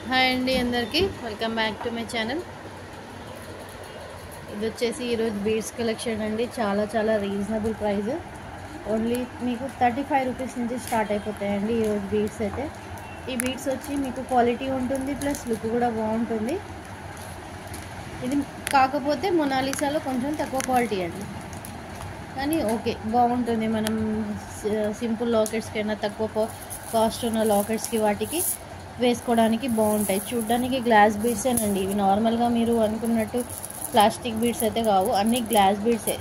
Hi అండి అందరికీ welcome back to my channel. ఇది వచ్చేసి ఈరోజు బీడ్స్ కలెక్షన్ అండి. చాలా రీజనబుల్ ప్రైస్. ఓన్లీ మీకు 35 రూపీస్ నుంచి స్టార్ట్ అయిపోతాయండి ఈరోజు బీడ్స్ అయితే. ఈ బీడ్స్ వచ్చి మీకు క్వాలిటీ ఉంటుంది, ప్లస్ లుక్ కూడా బాగుంటుంది. ఇది కాకపోతే మొనాలిసాలో కొంచెం తక్కువ క్వాలిటీ అండి, కానీ ఓకే బాగుంటుంది. మనం సింపుల్ లాకెట్స్కైనా తక్కువ కాస్ట్ ఉన్న లాకెట్స్కి వాటికి వేసుకోవడానికి బాగుంటాయి. చూడ్డానికి గ్లాస్ బీడ్సేనండి ఇవి. నార్మల్గా మీరు అనుకున్నట్టు ప్లాస్టిక్ బీడ్స్ అయితే కావు, అన్నీ గ్లాస్ బీడ్సే.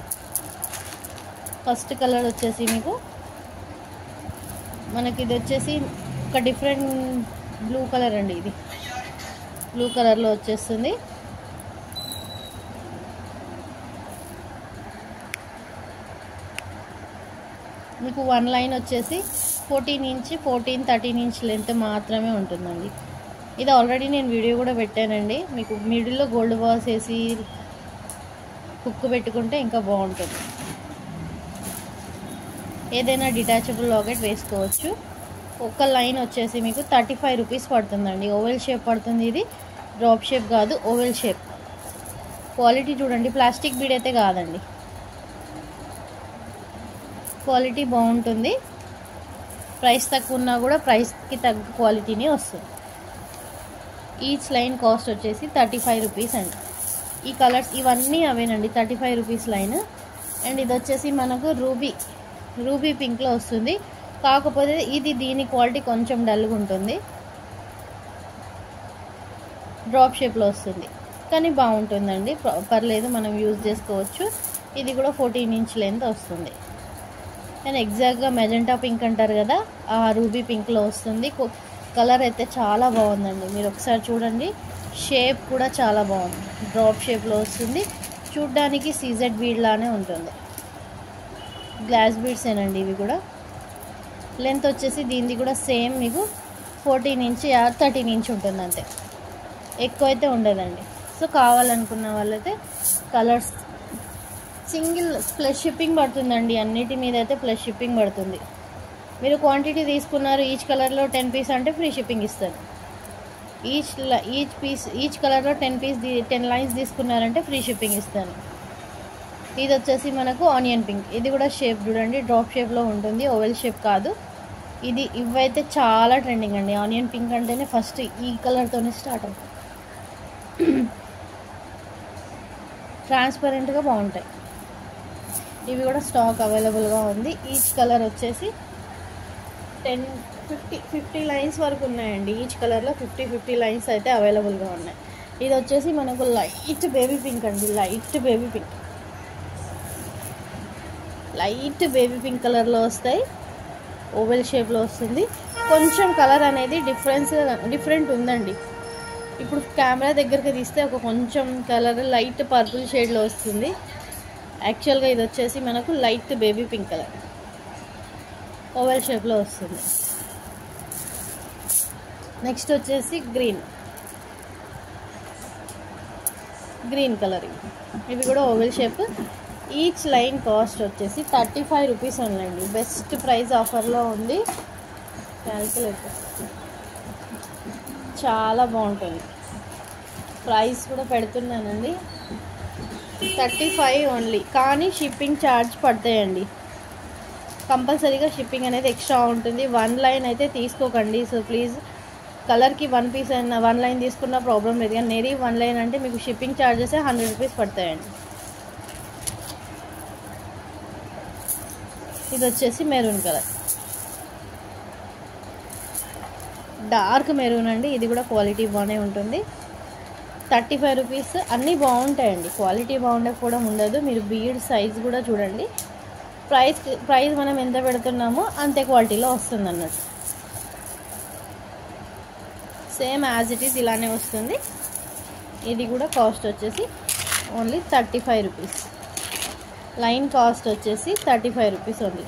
ఫస్ట్ కలర్ వచ్చేసి మీకు మనకి ఇది వచ్చేసి ఒక డిఫరెంట్ బ్లూ కలర్ అండి. ఇది బ్లూ కలర్లో వచ్చేస్తుంది. మీకు వన్ లైన్ వచ్చేసి 13 ఇంచ్ లెంత్ మాత్రమే ఉంటుందండి. ఇది ఆల్రెడీ నేను వీడియో కూడా పెట్టానండి. మీకు మిడిల్లో గోల్డ్ బాల్స్ వేసి హుక్ పెట్టుకుంటే ఇంకా బాగుంటుంది. ఏదైనా డిటాచబుల్ లాకెట్ వేసుకోవచ్చు. ఒక లైన్ వచ్చేసి మీకు 35 రూపీస్ పడుతుందండి. ఓవెల్ షేప్ పడుతుంది. ఇది డ్రాప్ షేప్ కాదు, ఓవెల్ షేప్. క్వాలిటీ చూడండి, ప్లాస్టిక్ బీడ్ అయితే కాదండి, క్వాలిటీ బాగుంటుంది. ప్రైస్ తక్కువ ఉన్నా కూడా ప్రైస్కి తగ్గ క్వాలిటీనే వస్తుంది. ఈచ్ లైన్ కాస్ట్ వచ్చేసి 35 రూపీస్ అండి. ఈ కలర్స్ ఇవన్నీ అవేనండి, 35 రూపీస్ లైన్. అండ్ ఇది వచ్చేసి మనకు రూబీ పింక్లో వస్తుంది. కాకపోతే దీని క్వాలిటీ కొంచెం డల్గా ఉంటుంది, డ్రాప్ షేప్లో వస్తుంది, కానీ బాగుంటుందండి, పర్లేదు, మనం యూజ్ చేసుకోవచ్చు. ఇది కూడా 14 ఇంచ్ లెంత్ వస్తుంది. కానీ ఎగ్జాక్ట్గా మెజెంటా పింక్ అంటారు కదా, ఆ రూబీ పింక్లో వస్తుంది. కలర్ అయితే చాలా బాగుందండి, మీరు ఒకసారి చూడండి. షేప్ కూడా చాలా బాగుంది, డ్రాప్ షేప్లో వస్తుంది. చూడ్డానికి సీజెడ్ బీడ్ లానే ఉంటుంది. గ్లాస్ బీడ్సేనండి ఇవి కూడా. లెంత్ వచ్చేసి దీనిది కూడా సేమ్ మీకు 14 ఇంచ్ 13 ఇంచ్ ఉంటుంది, అంతే, ఎక్కువ అయితే ఉండదండి. సో కావాలనుకున్న వాళ్ళైతే కలర్స్ సింగిల్ ప్లస్ షిప్పింగ్ పడుతుందండి. అన్నిటి మీద అయితే ప్లస్ షిప్పింగ్ పడుతుంది. మీరు క్వాంటిటీ తీసుకున్నారు, ఈచ్ కలర్లో 10 పీస్ అంటే ఫ్రీ షిప్పింగ్ ఇస్తారు. ఈచ్ కలర్లో 10 లైన్స్ తీసుకున్నారంటే ఫ్రీ షిప్పింగ్ ఇస్తాను. ఇది వచ్చేసి మనకు ఆనియన్ పింక్. ఇది కూడా షేప్ చూడండి, డ్రాప్ షేప్లో ఉంటుంది, ఓవెల్ షేప్ కాదు. ఇవైతే చాలా ట్రెండింగ్ అండి. ఆనియన్ పింక్ అంటేనే ఫస్ట్ ఈ కలర్తోనే స్టార్ట్ అవుతుంది. ట్రాన్స్పరెంట్గా బాగుంటాయి. ఇవి కూడా స్టాక్ అవైలబుల్గా ఉంది. ఈచ్ కలర్ వచ్చేసి 50 లైన్స్ వరకు ఉన్నాయండి. ఈచ్ కలర్లో 50 లైన్స్ అయితే అవైలబుల్గా ఉన్నాయి. ఇది వచ్చేసి మనకు లైట్ బేబీ పింక్ అండి, లైట్ బేబీ పింక్ కలర్లో వస్తాయి. ఓవెల్ షేప్లో వస్తుంది. కొంచెం కలర్ అనేది డిఫరెంట్ ఉందండి. ఇప్పుడు కెమెరా దగ్గరికి తీస్తే కొంచెం కలర్ లైట్ పర్పుల్ షేడ్లో వస్తుంది. యాక్చువల్గా ఇది వచ్చేసి మనకు light baby pink colour, oval షేప్లో వస్తుంది. నెక్స్ట్ వచ్చేసి గ్రీన్ కలర్. ఇవి కూడా oval shape. Each line cost వచ్చేసి 35 రూపీస్ ఉందండి. బెస్ట్ ప్రైస్ ఆఫర్లో ఉంది. క్యాల్కులేటర్ చాలా బాగుంటుంది. ప్రైస్ కూడా పెడుతున్నానండి, 35 ఓన్లీ. కానీ షిప్పింగ్ ఛార్జ్ పడతాయండి, కంపల్సరీగా షిప్పింగ్ అనేది ఎక్స్ట్రా ఉంటుంది. 1 లైన్ అయితే తీసుకోకండి. సో ప్లీజ్, కలర్కి 1 పీస్ అయినా 1 లైన్ తీసుకున్న ప్రాబ్లం లేదు, కానీ నేరీ 1 లైన్ అంటే మీకు షిప్పింగ్ ఛార్జెస్ 100 రూపీస్ పడతాయండి. ఇది వచ్చేసి మెరూన్ కలర్, డార్క్ మెరూన్ అండి. ఇది కూడా క్వాలిటీ బాగానే ఉంటుంది. 35 రూపీస్. అన్నీ బాగుంటాయండి, క్వాలిటీ బాగుండకపోవడం ఉండదు. మీరు బీడ్ సైజ్ కూడా చూడండి. ప్రైస్ మనం ఎంత పెడుతున్నామో అంతే క్వాలిటీలో వస్తుంది అన్నట్టు. సేమ్ యాజ్ ఇట్ ఈస్ ఇలానే వస్తుంది. ఇది కూడా కాస్ట్ వచ్చేసి ఓన్లీ 35 రూపీస్. లైన్ కాస్ట్ వచ్చేసి 35 రూపీస్ ఓన్లీ.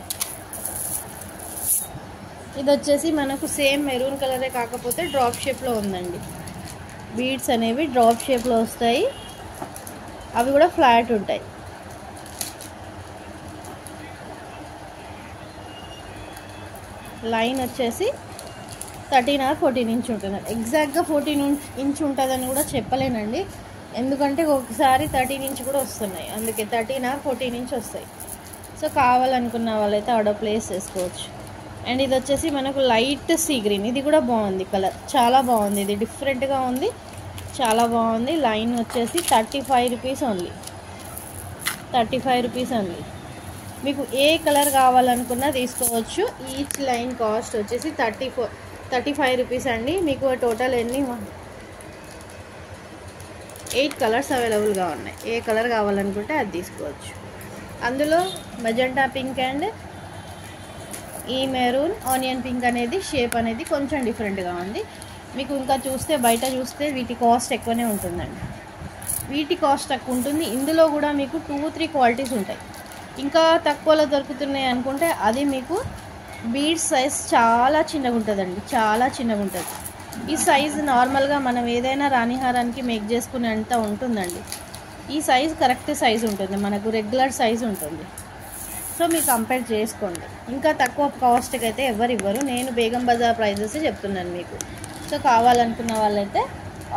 ఇది వచ్చేసి మనకు సేమ్ మెరూన్ కలరే, కాకపోతే డ్రాప్ షేప్లో ఉందండి. బీడ్స్ అనేవి డ్రాప్ షేప్లో వస్తాయి, అవి కూడా ఫ్లాట్ ఉంటాయి. లైన్ వచ్చేసి 13 or 14 ఇంచ్ ఉంటుంది. ఎగ్జాక్ట్గా 14 ఇంచ్ ఉంటుందని కూడా చెప్పలేనండి, ఎందుకంటే ఒకసారి 13 ఇంచ్ కూడా వస్తున్నాయి, అందుకే 13 or 14 ఇంచ్ వస్తాయి. సో కావాలనుకున్న వాళ్ళైతే ఆర్డర్ ప్లేస్ చేసుకోవచ్చు. అండ్ ఇది వచ్చేసి మనకు లైట్ సీ గ్రీన్, ఇది కూడా బాగుంది కలర్, చాలా బాగుంది, ఇది డిఫరెంట్గా ఉంది, చాలా బాగుంది. లైన్ వచ్చేసి 35 రూపీస్ ఓన్లీ, 35 రూపీస్ ఓన్లీ. మీకు ఏ కలర్ కావాలనుకున్నా తీసుకోవచ్చు. ఈచ్ లైన్ కాస్ట్ వచ్చేసి 35 రూపీస్ అండి. మీకు టోటల్ 8 కలర్స్ అవైలబుల్గా ఉన్నాయి. ఏ కలర్ కావాలనుకుంటే అది తీసుకోవచ్చు. అందులో మెజెంటా పింక్ అండ్ ఈ మెరూన్ ఆనియన్ పింక్ అనేది షేప్ అనేది కొంచెం డిఫరెంట్గా ఉంది. మీకు ఇంకా చూస్తే బయట చూస్తే వీటి కాస్ట్ ఎక్కువనే ఉంటుందండి, వీటి కాస్ట్ తక్కువ ఉంటుంది. ఇందులో కూడా మీకు 2-3 క్వాలిటీస్ ఉంటాయి. ఇంకా తక్కువలో దొరుకుతున్నాయి అనుకుంటే అది మీకు బీడ్స్ సైజ్ చాలా చిన్నగా ఉంటుందండి, చాలా చిన్నగా ఉంటుంది. ఈ సైజు నార్మల్గా మనం ఏదైనా రాణిహారానికి మేక్ చేసుకునేంత ఉంటుందండి. ఈ సైజు కరెక్ట్ సైజు ఉంటుంది, మనకు రెగ్యులర్ సైజు ఉంటుంది. సో మీరు కంపేర్ చేసుకోండి. ఇంకా తక్కువ కాస్ట్కి అయితే ఎవరు ఇవ్వరు, నేను బేగం బజార్ ప్రైజెస్ చెప్తున్నాను మీకు. సో కావాలనుకున్న వాళ్ళైతే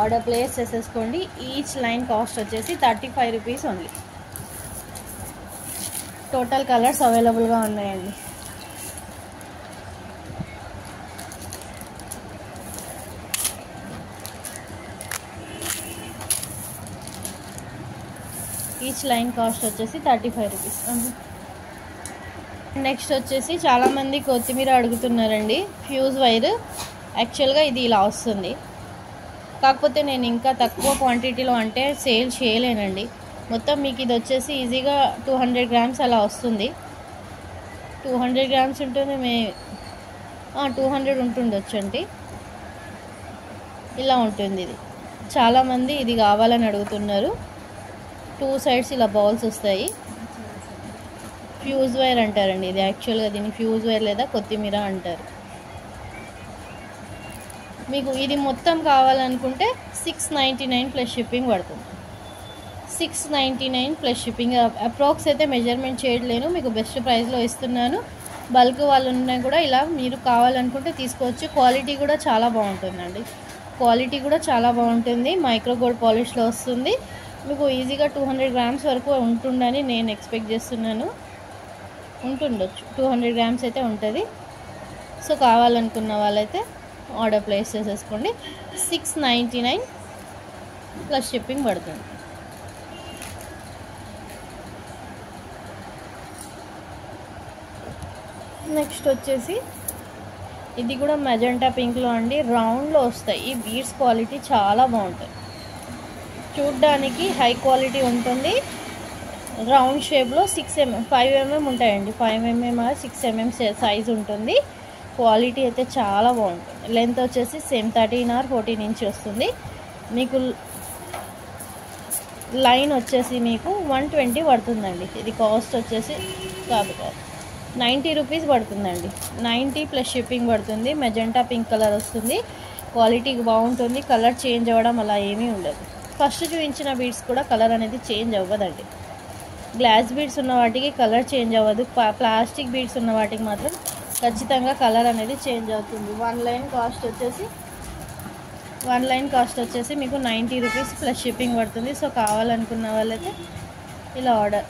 ఆర్డర్ ప్లేస్ చేసేసుకోండి. ఈచ్ లైన్ కాస్ట్ వచ్చేసి 35 రూపీస్ ఓన్లీ. టోటల్ కలర్స్ అవైలబుల్గా ఉన్నాయండి. ఈచ్ లైన్ కాస్ట్ వచ్చేసి 35 రూపీస్. నెక్స్ట్ వచ్చేసి చాలామంది కొత్తిమీర అడుగుతున్నారండి, ఫ్యూజ్ వైర్. యాక్చువల్గా ఇది ఇలా వస్తుంది, కాకపోతే నేను ఇంకా తక్కువ క్వాంటిటీలో అంటే సేల్ చేయలేనండి. మొత్తం మీకు ఇది వచ్చేసి ఈజీగా 200 గ్రామ్స్ అలా వస్తుంది. 200 గ్రామ్స్ ఉంటుంది, 200 ఉంటుండొచ్చు అండి. ఇలా ఉంటుంది ఇది. చాలామంది ఇది కావాలని అడుగుతున్నారు. 2 సైడ్స్ ఇలా బాల్స్ వస్తాయి. ఫ్యూజ్ వైర్ అంటారండి ఇది, యాక్చువల్గా దీన్ని ఫ్యూజ్ వైర్ లేదా కొత్తిమీర అంటారు. మీకు ఇది మొత్తం కావాలనుకుంటే 699 ప్లస్ షిప్పింగ్ పడుతుంది. 699 ప్లస్ షిప్పింగ్. అప్రాక్స్ అయితే మెజర్మెంట్ చేయలేను, మీకు బెస్ట్ ప్రైస్లో ఇస్తున్నాను. బల్క్ వాళ్ళు ఉన్నాయి కూడా ఇలా మీరు కావాలనుకుంటే తీసుకోవచ్చు. క్వాలిటీ కూడా చాలా బాగుంటుందండి, క్వాలిటీ కూడా చాలా బాగుంటుంది. మైక్రో గోల్డ్ పాలిష్లో వస్తుంది. మీకు ఈజీగా 200 గ్రామ్స్ వరకు ఉంటుందని నేను ఎక్స్పెక్ట్ చేస్తున్నాను. ఉంటుండొచ్చు, 200 గ్రామ్స్ అయితే ఉంటుంది. సో కావాలనుకున్న వాళ్ళైతే ఆర్డర్ ప్లేస్ చేసేసుకోండి. 699 ప్లస్ షిప్పింగ్ పడుతుంది. నెక్స్ట్ వచ్చేసి ఇది కూడా మెజెంటా పింక్లో అండి, రౌండ్లో వస్తాయి. ఈ బీడ్స్ క్వాలిటీ చాలా బాగుంటుంది, చూడ్డానికి హై క్వాలిటీ ఉంటుంది. రౌండ్ షేప్లో 5 mm ఉంటాయండి, 5 mm or 6 mm సైజ్ ఉంటుంది. క్వాలిటీ అయితే చాలా బాగుంటుంది. లెంత్ వచ్చేసి సేమ్ 13 or 14 ఇంచ్ వస్తుంది. మీకు లైన్ వచ్చేసి మీకు 120 పడుతుందండి. ఇది కాస్ట్ వచ్చేసి కాదు 90 రూపీస్ పడుతుందండి. 90 ప్లస్ షిప్పింగ్ పడుతుంది. మెజెంటా పింక్ కలర్ వస్తుంది. క్వాలిటీ బాగుంటుంది, కలర్ చేంజ్ అవ్వడం అలా ఏమీ ఉండదు. ఫస్ట్ చూపించిన బీడ్స్ కూడా కలర్ అనేది చేంజ్ అవ్వదండి. గ్లాస్ బీడ్స్ ఉన్న వాటికి కలర్ చేంజ్ అవ్వదు, ప్లాస్టిక్ బీడ్స్ ఉన్న వాటికి మాత్రం ఖచ్చితంగా కలర్ అనేది చేంజ్ అవుతుంది. వన్ లైన్ కాస్ట్ వచ్చేసి మీకు 90 రూపీస్ ప్లస్ షిప్పింగ్ పడుతుంది. సో కావాలనుకున్న వాళ్ళైతే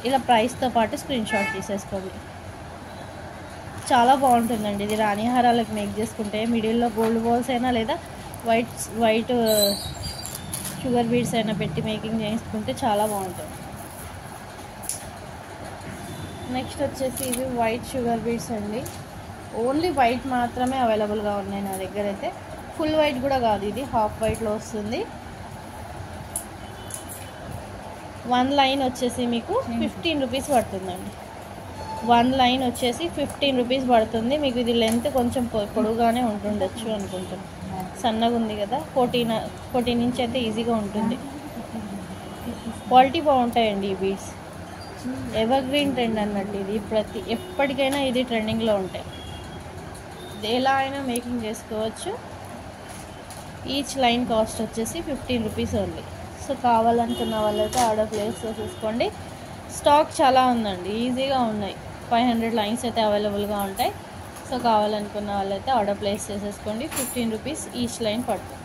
ఇలా ప్రైస్తో పాటు స్క్రీన్ షాట్ తీసేసుకోండి. చాలా బాగుంటుందండి ఇది. రాణిహారాలకు మేక్ చేసుకుంటే మిడిల్లో గోల్డ్ బాల్స్ అయినా లేదా వైట్ షుగర్ బీడ్స్ అయినా పెట్టి మేకింగ్ చేసుకుంటే చాలా బాగుంటుంది. నెక్స్ట్ వచ్చేసి ఇవి వైట్ షుగర్ బీడ్స్ అండి. ఓన్లీ వైట్ మాత్రమే అవైలబుల్గా ఉన్నాయి నా దగ్గర అయితే. ఫుల్ వైట్ కూడా కాదు, ఇది హాఫ్ వైట్లో వస్తుంది. వన్ లైన్ వచ్చేసి మీకు 15 రూపీస్ పడుతుందండి. వన్ లైన్ వచ్చేసి 15 రూపీస్ పడుతుంది. మీకు ఇది లెంత్ కొంచెం పొడుగానే ఉంటుండొచ్చు అనుకుంటున్నాను, సన్నగా ఉంది కదా. 14 ఇంచ్ అయితే ఈజీగా ఉంటుంది. క్వాలిటీ బాగుంటాయండి ఈ బీడ్స్. ఎవర్ గ్రీన్ ట్రెండ్ అన్నట్టు ఇది, ఎప్పటికైనా ఇది ట్రెండింగ్లో ఉంటాయి. ఎలా అయినా మేకింగ్ చేసుకోవచ్చు. ఈచ్ లైన్ కాస్ట్ వచ్చేసి 15 రూపీస్ ఓన్లీ. సో కావాలనుకున్న వాళ్ళైతే ఆర్డర్ ప్లేస్ చేసేసుకోండి. స్టాక్ చాలా ఉందండి, ఈజీగా ఉన్నాయి. 500 లైన్స్ అయితే అవైలబుల్గా ఉంటాయి. సో కావాలనుకున్న వాళ్ళైతే ఆర్డర్ ప్లేస్ చేసేసుకోండి. 15 రూపీస్ ఈచ్ లైన్ పడుతుంది.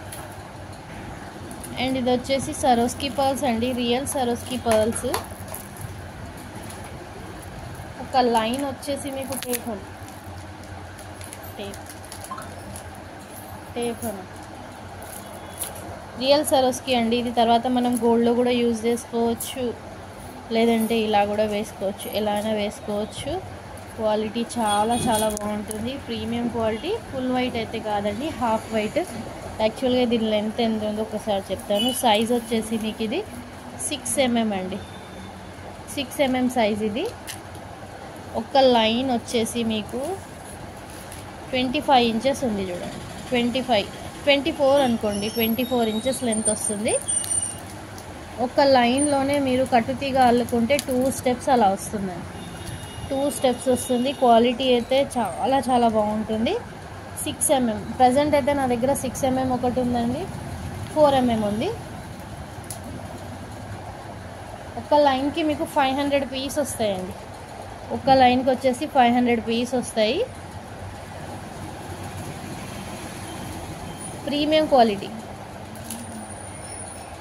అండ్ ఇది వచ్చేసి సరోస్కి పర్ల్స్ అండి, రియల్ సరోస్కి పర్ల్స్. ఒక లైన్ వచ్చేసి మీకు టేప్ అని రియల్ సరోస్కి అండి ఇది. తర్వాత మనం గోల్డ్లో కూడా యూజ్ చేసుకోవచ్చు, లేదంటే ఇలా కూడా వేసుకోవచ్చు, ఎలా అయినా వేసుకోవచ్చు. క్వాలిటీ చాలా చాలా బాగుంటుంది, ప్రీమియం క్వాలిటీ. ఫుల్ వైట్ అయితే కాదండి, హాఫ్ వైట్. యాక్చువల్గా దీని లెంత్ ఎంత ఉందో ఒకసారి చెప్తాను. సైజ్ వచ్చేసి మీకు ఇది 6 mm అండి, 6 mm సైజ్ ఇది. ఒక లైన్ వచ్చేసి మీకు 25 ఇంచెస్ ఉంది చూడండి, 24 అనుకోండి, 24 ఇంచెస్ లెంత్ వస్తుంది. ఒక లైన్లోనే మీరు కట్టుతీగా అల్లుకుంటే 2 స్టెప్స్ అలా వస్తుందండి, 2 స్టెప్స్ వస్తుంది. క్వాలిటీ అయితే చాలా చాలా బాగుంటుంది. 6 mm ప్రజెంట్ అయితే నా దగ్గర 6 mm ఒకటి ఉందండి, 4 mm ఉంది. ఒక లైన్కి మీకు 500 పీస్ వస్తాయండి, ఒక లైన్కి వచ్చేసి 500 పీస్ వస్తాయి. Premium quality.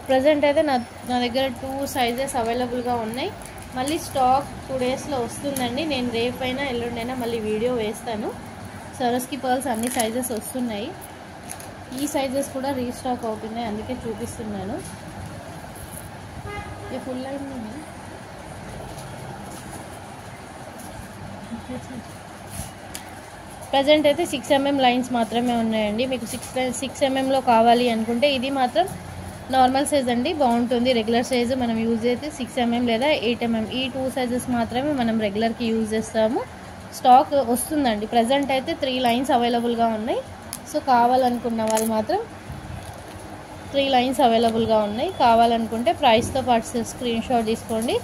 ప్రజెంట్ అయితే నా దగ్గర 2 సైజెస్ అవైలబుల్గా ఉన్నాయి. మళ్ళీ స్టాక్ 2 డేస్లో వస్తుందండి. నేను రేపైనా ఎల్లుండైనా మళ్ళీ వీడియో వేస్తాను. సరోస్కి పర్ల్స్ అన్ని సైజెస్ వస్తున్నాయి. ఈ సైజెస్ కూడా రీస్టాక్ అవుతున్నాయి, అందుకే చూపిస్తున్నాను. ये फुल लाइन में है. ప్రజెంట్ అయితే 6 mm లైన్స్ మాత్రమే ఉన్నాయండి. మీకు 6 mmలో కావాలి అనుకుంటే ఇది మాత్రం నార్మల్ సైజ్ అండి, బాగుంటుంది. రెగ్యులర్ సైజు మనం యూజ్ చేస్తే 6 mm లేదా 8 mm, ఈ 2 సైజెస్ మాత్రమే మనం రెగ్యులర్కి యూజ్ చేస్తాము. స్టాక్ వస్తుందండి. ప్రజెంట్ అయితే 3 లైన్స్ అవైలబుల్గా ఉన్నాయి. సో కావాలనుకున్న వాళ్ళు మాత్రం 3 లైన్స్ అవైలబుల్గా ఉన్నాయి. కావాలనుకుంటే ప్రైస్తో పాటు స్క్రీన్ షాట్ తీసుకోండి.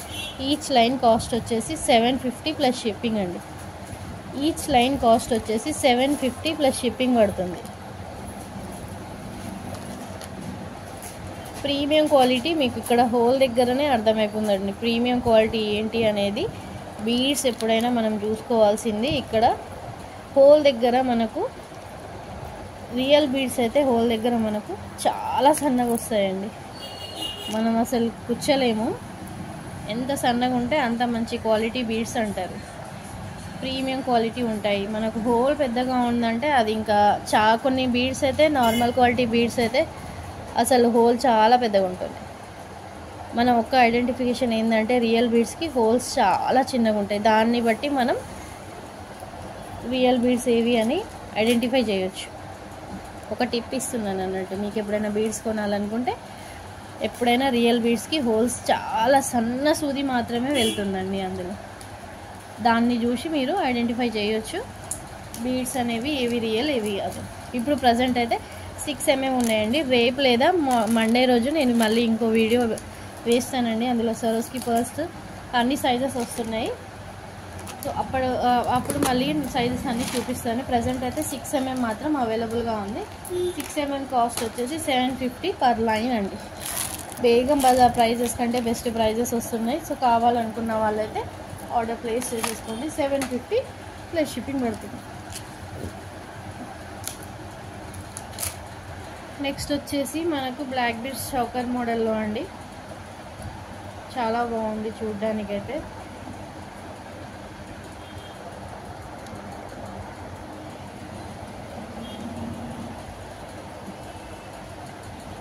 ఈచ్ లైన్ కాస్ట్ వచ్చేసి 750 ప్లస్ షిప్పింగ్ అండి. ఈచ్ లైన్ కాస్ట్ వచ్చేసి 750 ప్లస్ షిప్పింగ్ పడుతుంది. ప్రీమియం క్వాలిటీ మీకు ఇక్కడ హోల్ దగ్గరనే అర్థమైపోతుందండి ప్రీమియం క్వాలిటీ ఏంటి అనేది. బీడ్స్ ఎప్పుడైనా మనం చూసుకోవాల్సింది ఇక్కడ హోల్ దగ్గర. మనకు రియల్ బీడ్స్ అయితే హోల్ దగ్గర మనకు చాలా సన్నగా వస్తాయండి, మనం అసలు కూర్చోలేము. ఎంత సన్నగా ఉంటే అంత మంచి క్వాలిటీ బీడ్స్ అంటారు. ప్రీమియం క్వాలిటీ ఉంటాయి. మనకు హోల్ పెద్దగా ఉందంటే అది ఇంకా కొన్ని బీడ్స్ అయితే నార్మల్ క్వాలిటీ బీడ్స్ అయితే అసలు హోల్ చాలా పెద్దగా ఉంటుంది. మనం ఒక్క ఐడెంటిఫికేషన్ ఏంటంటే రియల్ బీడ్స్కి హోల్స్ చాలా చిన్నగా ఉంటాయి. దాన్ని బట్టి మనం రియల్ బీడ్స్ ఏవి అని ఐడెంటిఫై చేయొచ్చు. ఒక టిప్ ఇస్తున్నాను అన్నట్టు, మీకు ఎప్పుడైనా బీడ్స్ కొనాలనుకుంటే ఎప్పుడైనా రియల్ బీడ్స్కి హోల్స్ చాలా సన్న సూది మాత్రమే వెళ్తుందండి అందులో. దాన్ని చూసి మీరు ఐడెంటిఫై చేయొచ్చు బీడ్స్ అనేవి ఏవి రియల్ ఏవి కాదు. ఇప్పుడు ప్రజెంట్ అయితే 6 mm ఉన్నాయండి. రేపు లేదా మండే రోజు నేను మళ్ళీ ఇంకో వీడియో వేస్తానండి. అందులో సరోస్కి పర్ల్స్ అన్ని సైజెస్ వస్తున్నాయి. సో అప్పుడు మళ్ళీ సైజెస్ అన్నీ చూపిస్తాను. ప్రజెంట్ అయితే 6 mm మాత్రం అవైలబుల్గా ఉంది. 6 mm కాస్ట్ వచ్చేసి 750 పర్ లైన్ అండి. బేగం బజార్ ప్రైజెస్ కంటే బెస్ట్ ప్రైజెస్ వస్తున్నాయి. సో కావాలనుకున్న వాళ్ళైతే ఆర్డర్ ప్లేస్ చేసేసుకోండి. 750 ప్లస్ షిప్పింగ్ పడుతుంది. నెక్స్ట్ వచ్చేసి మనకు బ్లాక్ బీడ్స్ చౌకర్ మోడల్లో అండి. చాలా బాగుంది చూడ్డానికైతే.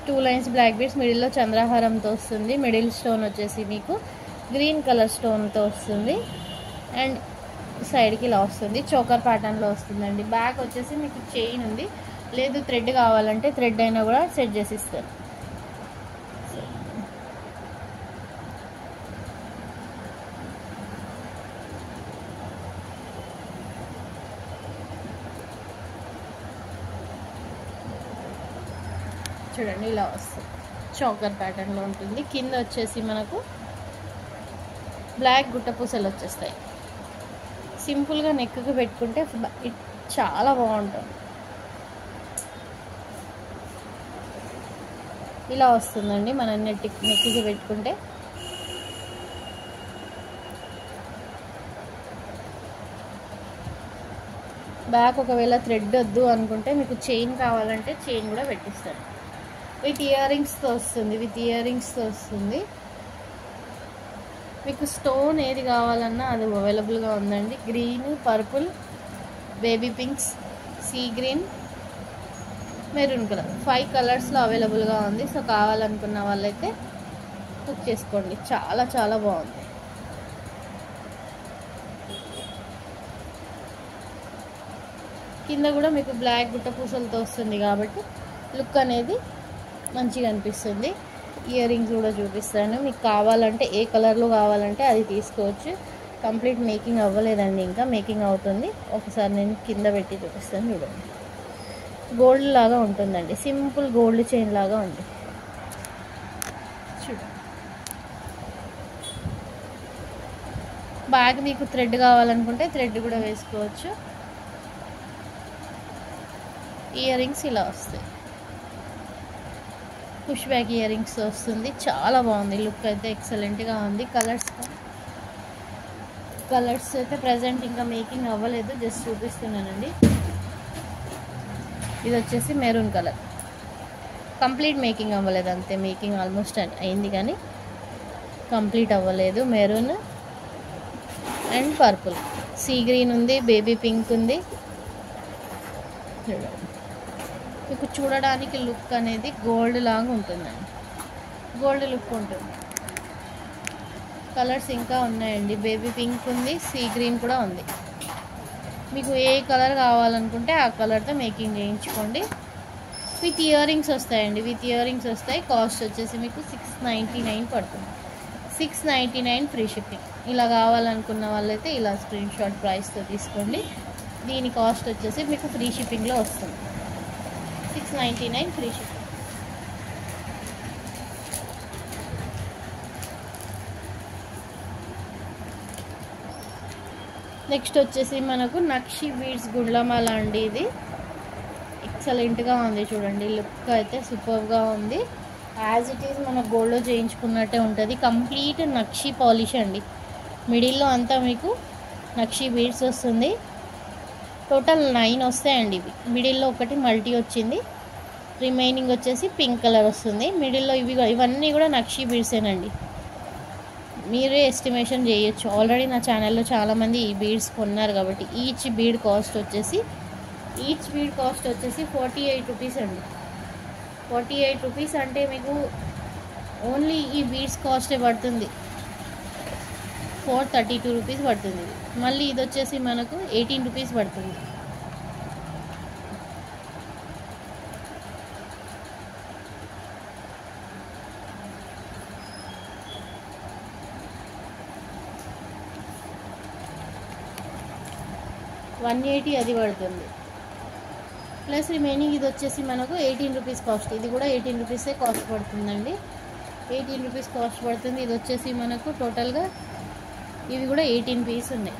టూ లైన్స్ బ్లాక్ బీడ్స్, మిడిల్లో చంద్రహారంతో వస్తుంది. మిడిల్ స్టోన్ వచ్చేసి మీకు గ్రీన్ కలర్ స్టోన్తో వస్తుంది. అండ్ సైడ్కి ఇలా వస్తుంది, చోకర్ ప్యాటర్న్లో వస్తుందండి. బ్యాక్ వచ్చేసి మీకు చైన్ ఉంది, లేదు థ్రెడ్ కావాలంటే థ్రెడ్ అయినా కూడా సెట్ చేసి ఇస్తారు. చూడండి ఇలా వస్తుంది, చోకర్ ప్యాటర్న్లో ఉంటుంది. కింద వచ్చేసి మనకు బ్లాక్ గుట్ట పూసలు వచ్చేస్తాయి. సింపుల్గా నెక్కి పెట్టుకుంటే చాలా బాగుంటుంది. ఇలా వస్తుందండి మన నెక్కి పెట్టుకుంటే. బ్యాక్ ఒకవేళ థ్రెడ్ వద్దు అనుకుంటే మీకు చైన్ కావాలంటే చైన్ కూడా పెట్టిస్తారు. విత్ ఇయర్ రింగ్స్తో వస్తుంది. మీకు స్టోన్ ఏది కావాలన్నా అది అవైలబుల్గా ఉందండి. Green, purple, baby pinks, sea green, maroon colour 5 కలర్స్లో అవైలబుల్గా ఉంది. సో కావాలనుకున్న వాళ్ళైతే బుక్ చేసుకోండి. చాలా చాలా బాగుంది. కింద కూడా మీకు బ్లాక్ గుట్ట పూసలతో వస్తుంది కాబట్టి లుక్ అనేది మంచిగా అనిపిస్తుంది. ఇయర్ రింగ్స్ కూడా చూపిస్తాను. మీకు కావాలంటే ఏ కలర్లో కావాలంటే అది తీసుకోవచ్చు. కంప్లీట్ మేకింగ్ అవ్వలేదండి, ఇంకా మేకింగ్ అవుతుంది. ఒకసారి నేను కింద పెట్టి చూపిస్తాను చూడండి. గోల్డ్ లాగా ఉంటుందండి, సింపుల్ గోల్డ్ చైన్ లాగా ఉంది చూడండి. బ్యాగ్ మీకు థ్రెడ్ కావాలనుకుంటే థ్రెడ్ కూడా వేసుకోవచ్చు. ఇయర్ రింగ్స్ ఇలా వస్తాయి. పుష్ బ్యాక్ ఇయర్ రింగ్స్ వస్తుంది. చాలా బాగుంది, లుక్ అయితే ఎక్సలెంట్గా ఉంది. కలర్స్ అయితే ప్రజెంట్ ఇంకా మేకింగ్ అవ్వలేదు, జస్ట్ చూపిస్తున్నానండి. ఇది వచ్చేసి మెరూన్ కలర్, కంప్లీట్ మేకింగ్ అవ్వలేదు, అంతే. మేకింగ్ ఆల్మోస్ట్ అయింది కానీ కంప్లీట్ అవ్వలేదు. Maroon and purple, sea green ఉంది, బేబీ పింక్ ఉంది. మీకు చూడడానికి లుక్ అనేది గోల్డ్ లాగా ఉంటుందండి, గోల్డ్ లుక్ ఉంటుంది. కలర్స్ ఇంకా ఉన్నాయండి. బేబీ పింక్ ఉంది, సీ గ్రీన్ కూడా ఉంది. మీకు ఏ కలర్ కావాలనుకుంటే ఆ కలర్తో మేకింగ్ చేయించుకోండి. విత్ ఇయర్ రింగ్స్ వస్తాయండి, కాస్ట్ వచ్చేసి మీకు 699 పడుతుంది. 699 ఫ్రీ షిప్పింగ్. ఇలా కావాలనుకున్న వాళ్ళైతే ఇలా స్క్రీన్ షాట్ ప్రైస్తో తీసుకోండి. దీని కాస్ట్ వచ్చేసి మీకు ఫ్రీ షిప్పింగ్లో వస్తుంది. 699 ఫ్రీ షిప్పింగ్. నెక్స్ట్ వచ్చేసి మనకు నక్షి బీడ్స్ గుండ్లమాల అండి. ఇది ఎక్సలెంట్గా ఉంది చూడండి, లుక్ అయితే సూపర్గా ఉంది. యాజ్ ఇట్ ఈజ్ మన గోల్డ్లో చేయించుకున్నట్టే ఉంటుంది. కంప్లీట్ నక్షి పాలిష్ అండి. మిడిల్లో అంతా మీకు నక్షి బీడ్స్ వస్తుంది. టోటల్ 9 వస్తాయండి ఇవి. మిడిల్లో ఒకటి మల్టీ వచ్చింది, రిమైనింగ్ వచ్చేసి పింక్ కలర్ వస్తుంది. మిడిల్లో ఇవన్నీ కూడా నక్షి బీడ్సేనండి. మీరే ఎస్టిమేషన్ చేయొచ్చు. ఆల్రెడీ నా ఛానల్లో చాలామంది ఈ బీడ్స్ కొన్నారు కాబట్టి ఈచ్ బీడ్ కాస్ట్ వచ్చేసి 48 రూపీస్ అండి. 48 రూపీస్ అంటే మీకు ఓన్లీ ఈ బీడ్స్ కాస్టే పడుతుంది. 432 రూపీస్ పడుతుంది. మళ్ళీ ఇది వచ్చేసి మనకు 18 రూపీస్ పడుతుంది. $180 అది పడుతుంది. ప్లస్ రిమైనింగ్ ఇది వచ్చేసి మనకు 18 రూపీస్ కాస్ట్. ఇది కూడా 18 రూపీసే కాస్ట్ పడుతుందండి. 18 రూపీస్ కాస్ట్ పడుతుంది. ఇది వచ్చేసి మనకు టోటల్గా ఇవి కూడా 18 పీస్ ఉన్నాయి.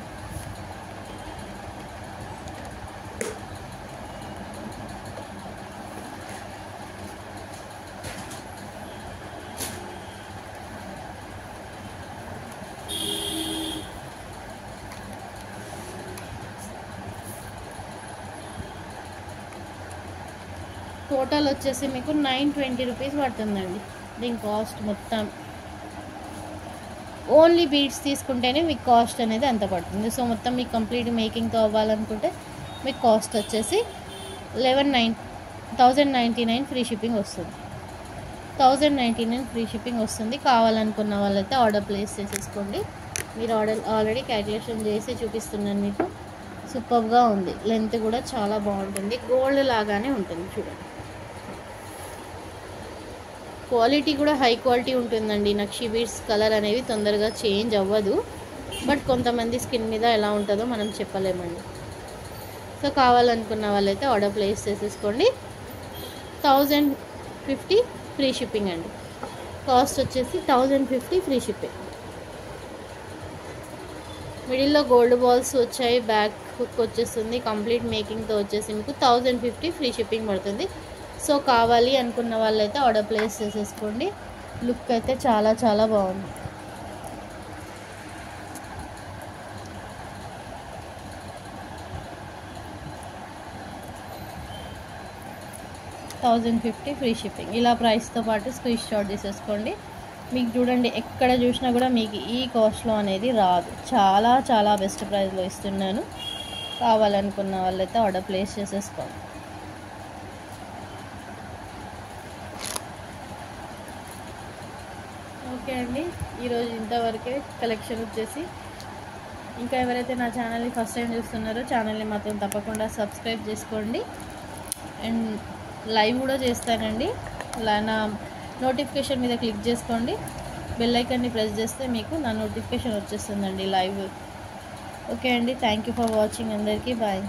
టోటల్ వచ్చేసి మీకు 920 రూపీస్ పడుతుందండి దీని కాస్ట్ మొత్తం. ఓన్లీ బీడ్స్ తీసుకుంటేనే మీకు కాస్ట్ అనేది అంత పడుతుంది. సో మొత్తం మీకు కంప్లీట్ మేకింగ్తో అవ్వాలనుకుంటే మీకు కాస్ట్ వచ్చేసి 1099 ఫ్రీ షిప్పింగ్ వస్తుంది. 1099 ఫ్రీ షిప్పింగ్ వస్తుంది. కావాలనుకున్న వాళ్ళైతే ఆర్డర్ ప్లేస్ చేసేసుకోండి. మీరు ఆల్రెడీ క్యాల్కులేషన్ చేసి చూపిస్తున్నాను మీకు. సూపర్గా ఉంది, లెంత్ కూడా చాలా బాగుంటుంది, గోల్డ్ లాగానే ఉంటుంది చూడండి. క్వాలిటీ కూడా హై క్వాలిటీ ఉంటుందండి. నక్షి బీడ్స్ కలర్ అనేవి తొందరగా చేంజ్ అవ్వదు, బట్ కొంతమంది స్కిన్ మీద ఎలా ఉంటుందో మనం చెప్పలేమండి. సో కావాలనుకున్న వాళ్ళైతే ఆర్డర్ ప్లేస్ చేసేసుకోండి. 1050 ఫ్రీ షిప్పింగ్ అండి. కాస్ట్ వచ్చేసి 1050 ఫ్రీ షిప్పింగ్. మిడిల్లో గోల్డ్ బాల్స్ వచ్చాయి, బ్యాక్ హుక్ వచ్చేస్తుంది. కంప్లీట్ మేకింగ్తో వచ్చేసి మీకు 1050 ఫ్రీ షిప్పింగ్ పడుతుంది. సో కావాలి అనుకున్న వాళ్ళైతే ఆర్డర్ ప్లేస్ చేసేసుకోండి. లుక్ అయితే చాలా చాలా బాగుంది. 1050 ఫ్రీ షిప్పింగ్. ఇలా ప్రైస్తో పాటు స్క్రీన్ షాట్ తీసేసుకోండి. మీకు చూడండి ఎక్కడ చూసినా కూడా మీకు ఈ కాస్ట్లో అనేది రాదు. చాలా చాలా బెస్ట్ ప్రైస్లో ఇస్తున్నాను. కావాలనుకున్న వాళ్ళైతే ఆర్డర్ ప్లేస్ చేసేసుకోండి. ఓకే అండి, ఈరోజు ఇంతవరకే కలెక్షన్ వచ్చేసి. ఇంకా ఎవరైతే నా ఛానల్ని ఫస్ట్ టైం చూస్తున్నారో ఛానల్ని మాత్రం తప్పకుండా సబ్స్క్రైబ్ చేసుకోండి. అండ్ లైవ్ కూడా చేస్తానండి. నా నోటిఫికేషన్ మీద క్లిక్ చేసుకోండి. బెల్ ఐకాన్ని ప్రెస్ చేస్తే మీకు నా నోటిఫికేషన్ వచ్చేస్తుందండి లైవ్. ఓకే అండి, థ్యాంక్ యూ ఫర్ వాచింగ్. అందరికీ బాయ్.